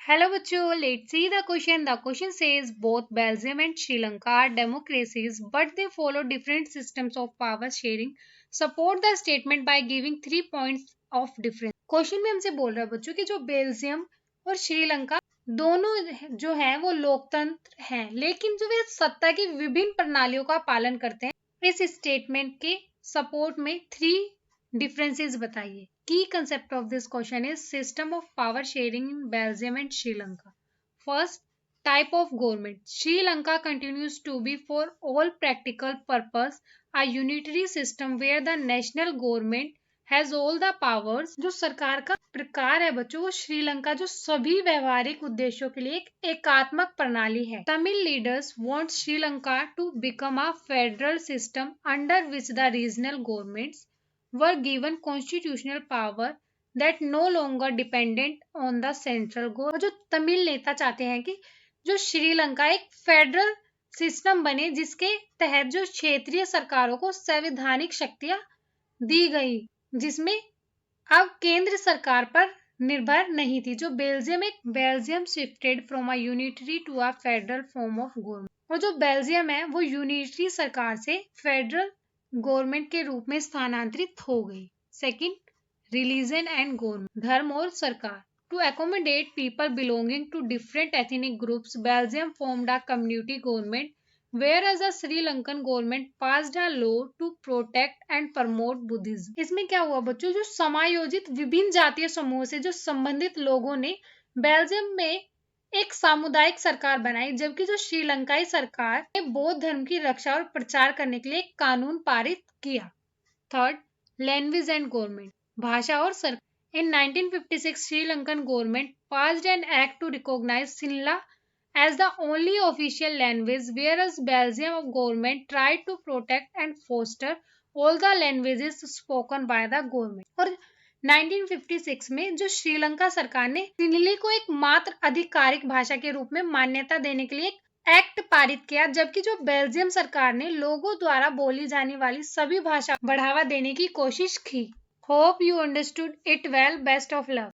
Hello बच्चों, let's see the question. The question says both Belgium and Sri Lanka are democracies, but they follow different systems of power sharing. Support the statement by giving 3 points of difference. Question में हमसे बोल रहा है बच्चों कि जो Belgium और श्रीलंका दोनों जो हैं वो लोकतंत्र हैं, लेकिन जो वे सत्ता की विभिन्न प्रणालियों का पालन करते हैं। इस स्टेटमेंट के सपोर्ट में 3 differences बताइए। Key concept of this question is system of power sharing in Belgium and Sri Lanka. First, type of government. Sri Lanka continues to be for all practical purpose a unitary system where the national government has all the powers. जो सरकार का प्रकार है बच्चों वो श्रीलंका जो सभी व्यवहारिक उद्देश्यों के लिए एक एकात्मक प्रणाली है। Tamil leaders want Sri Lanka to become a federal system under which the regional governments were given constitutional power that no longer dependent on the central government। जो तमिल नेता चाहते हैं कि जो श्रीलंका एक फेडरल सिस्टम बने जिसके तहत जो क्षेत्रीय सरकारों को संवैधानिक शक्तियां दी गई, जिसमें अब केंद्र सरकार पर निर्भर नहीं थी। जो Belgium shifted from a unitary to a federal form of government. और जो बेल्जियम है वो यूनिटरी सरकार से फेडरल गवर्नमेंट के रूप में स्थानांतरित हो गई। सेकंड, रिलीजन एंड गवर्नमेंट, धर्म और सरकार। To accommodate people belonging to different ethnic groups, Belgium formed a community government whereas the Sri Lankan government passed a law to protect and promote Buddhism। इसमें क्या हुआ बच्चों, जो समायोजित विभिन्न जातीय समूह से जो संबंधित लोगों ने बेल्जियम में एक सामुदायिक सरकार बनाई, जबकि जो श्रीलंकाई सरकार ने बौद्ध धर्म की रक्षा और प्रचार करने के लिए एक कानून पारित किया। थर्ड, लैंग्वेज एंड गवर्नमेंट, भाषा और सरकार। इन 1956 Sri Lankan government passed an act to recognize Sinhala as the only official language, whereas Belgium government tried to protect and foster all the languages spoken by the government। और 1956 में जो श्रीलंका सरकार ने सिंहली को एक मात्र आधिकारिक भाषा के रूप में मान्यता देने के लिए एक एक्ट पारित किया, जबकि जो बेल्जियम सरकार ने लोगों द्वारा बोली जाने वाली सभी भाषा बढ़ावा देने की कोशिश की। Hope you understood it well. Best of luck.